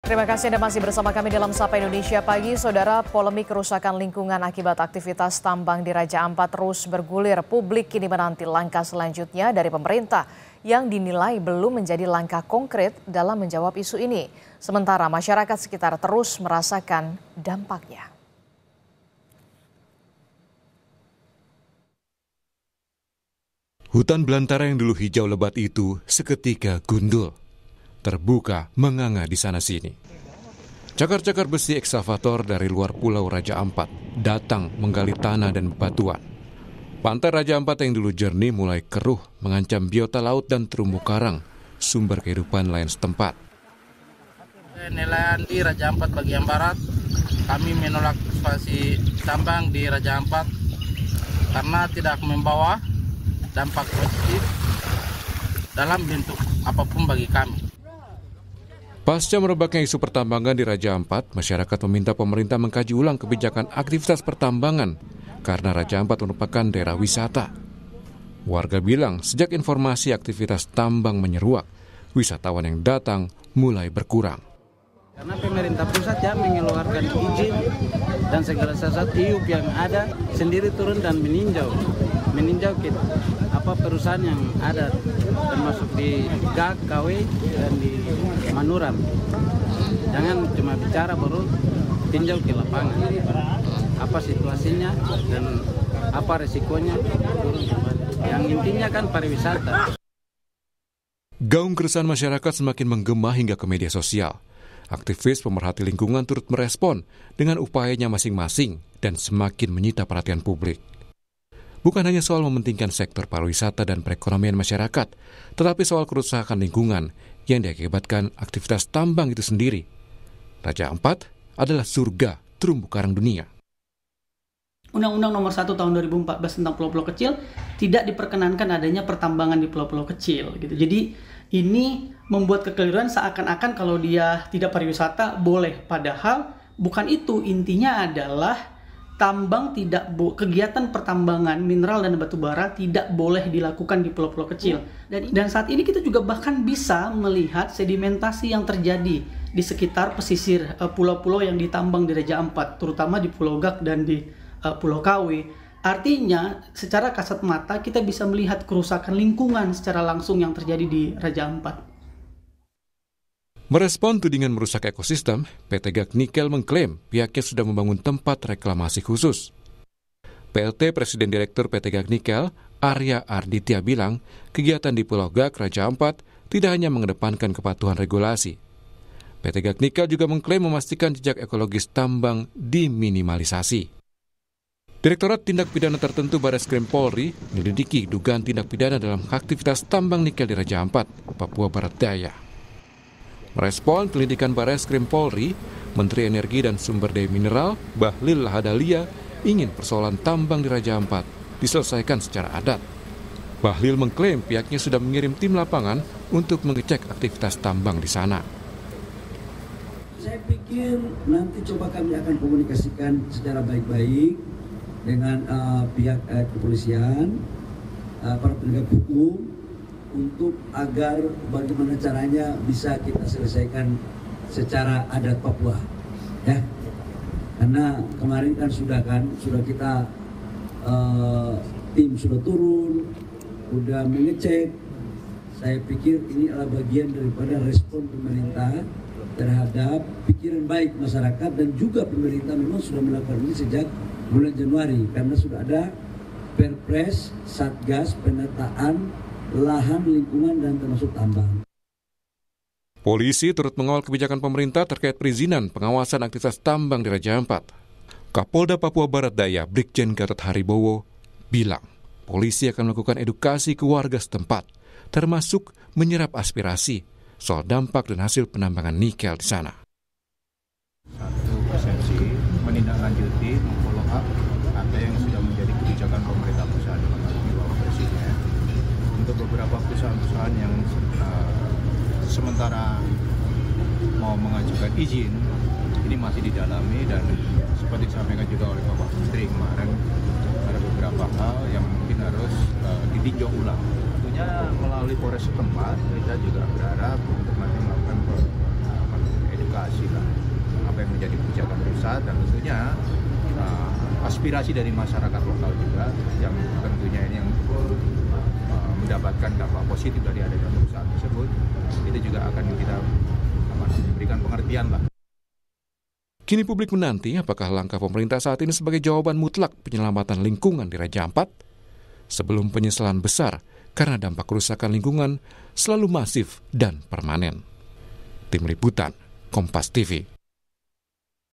Terima kasih Anda masih bersama kami dalam Sapa Indonesia Pagi. Saudara, polemik kerusakan lingkungan akibat aktivitas tambang di Raja Ampat terus bergulir. Publik kini menanti langkah selanjutnya dari pemerintah yang dinilai belum menjadi langkah konkret dalam menjawab isu ini. Sementara masyarakat sekitar terus merasakan dampaknya. Hutan belantara yang dulu hijau lebat itu seketika gundul. Terbuka menganga di sana-sini. Cakar-cakar besi ekskavator dari luar pulau Raja Ampat datang menggali tanah dan batuan. Pantai Raja Ampat yang dulu jernih mulai keruh, mengancam biota laut dan terumbu karang, sumber kehidupan nelayan setempat. Nelayan di Raja Ampat bagian barat, kami menolak ekspansi tambang di Raja Ampat karena tidak membawa dampak positif dalam bentuk apapun bagi kami. Pasca merebaknya isu pertambangan di Raja Ampat, masyarakat meminta pemerintah mengkaji ulang kebijakan aktivitas pertambangan karena Raja Ampat merupakan daerah wisata. Warga bilang sejak informasi aktivitas tambang menyeruak, wisatawan yang datang mulai berkurang. Karena pemerintah pusat mengeluarkan izin dan segala sesuatu IUP yang ada sendiri turun dan meninjau perusahaan yang ada termasuk di GAK, KW, dan di Manuram. Jangan cuma bicara, baru tinjau ke lapangan. Apa situasinya dan apa resikonya turun kembali. Yang intinya kan pariwisata. Gaung keresahan masyarakat semakin menggema hingga ke media sosial. Aktivis pemerhati lingkungan turut merespon dengan upayanya masing-masing dan semakin menyita perhatian publik. Bukan hanya soal mementingkan sektor pariwisata dan perekonomian masyarakat, tetapi soal kerusakan lingkungan yang diakibatkan aktivitas tambang itu sendiri. Raja Ampat adalah surga terumbu karang dunia. Undang-Undang Nomor 1 Tahun 2014 tentang pulau-pulau kecil tidak diperkenankan adanya pertambangan di pulau-pulau kecil gitu. Jadi ini membuat kekeliruan seakan-akan kalau dia tidak pariwisata boleh, padahal bukan itu. Intinya adalah kegiatan pertambangan mineral dan batu bara tidak boleh dilakukan di pulau-pulau kecil. Dan saat ini kita juga bahkan bisa melihat sedimentasi yang terjadi di sekitar pesisir pulau-pulau yang ditambang di Raja Ampat, terutama di Pulau Gak dan di Pulau KW. Artinya, secara kasat mata kita bisa melihat kerusakan lingkungan secara langsung yang terjadi di Raja Ampat. Merespon tudingan merusak ekosistem, PT GAK Nikel mengklaim pihaknya sudah membangun tempat reklamasi khusus. PLT Presiden Direktur PT GAK Nikel, Arya Arditya bilang, kegiatan di Pulau GAK Raja Ampat tidak hanya mengedepankan kepatuhan regulasi. PT GAK Nikel juga mengklaim memastikan jejak ekologis tambang diminimalisasi. Direktorat Tindak Pidana Tertentu Bareskrim Polri menyelidiki dugaan tindak pidana dalam aktivitas tambang nikel di Raja Ampat, Papua Barat Daya. Merespon penyelidikan Bareskrim Polri, Menteri Energi dan Sumber Daya Mineral Bahlil Lahadalia ingin persoalan tambang di Raja Ampat diselesaikan secara adat. Bahlil mengklaim pihaknya sudah mengirim tim lapangan untuk mengecek aktivitas tambang di sana. Saya pikir nanti coba kami akan komunikasikan secara baik-baik dengan pihak kepolisian, para penegak hukum, untuk agar bagaimana caranya bisa kita selesaikan secara adat Papua, ya. Karena kemarin kan sudah kita tim sudah turun, sudah mengecek. Saya pikir ini adalah bagian daripada respon pemerintah terhadap pikiran baik masyarakat, dan juga pemerintah memang sudah melakukan ini sejak bulan Januari karena sudah ada Perpres Satgas penataan lahan lingkungan dan termasuk tambang. Polisi turut mengawal kebijakan pemerintah terkait perizinan pengawasan aktivitas tambang di Raja Ampat. Kapolda Papua Barat Daya Brigjen Gatot Haribowo bilang, polisi akan melakukan edukasi ke warga setempat, termasuk menyerap aspirasi soal dampak dan hasil penambangan nikel di sana. Satu persepsi menindaklanjuti, follow up apa yang sudah menjadi kebijakan pemerintah pusat di bawah Presiden. Untuk beberapa perusahaan-perusahaan yang sementara mau mengajukan izin, ini masih didalami, dan seperti disampaikan juga oleh Bapak Menteri kemarin, ada beberapa hal yang mungkin harus ditinjau ulang. Tentunya melalui Polres setempat, kita juga berharap untuk nanti melakukan edukasi menjadi kebijakan pusat, dan tentunya aspirasi dari masyarakat lokal juga yang tentunya ini yang mendapatkan dampak positif dari adanya perusahaan tersebut, itu juga akan kita berikan pengertian lah. Kini publik menanti apakah langkah pemerintah saat ini sebagai jawaban mutlak penyelamatan lingkungan di Raja Ampat sebelum penyesalan besar karena dampak kerusakan lingkungan selalu masif dan permanen. Tim Liputan, Kompas TV.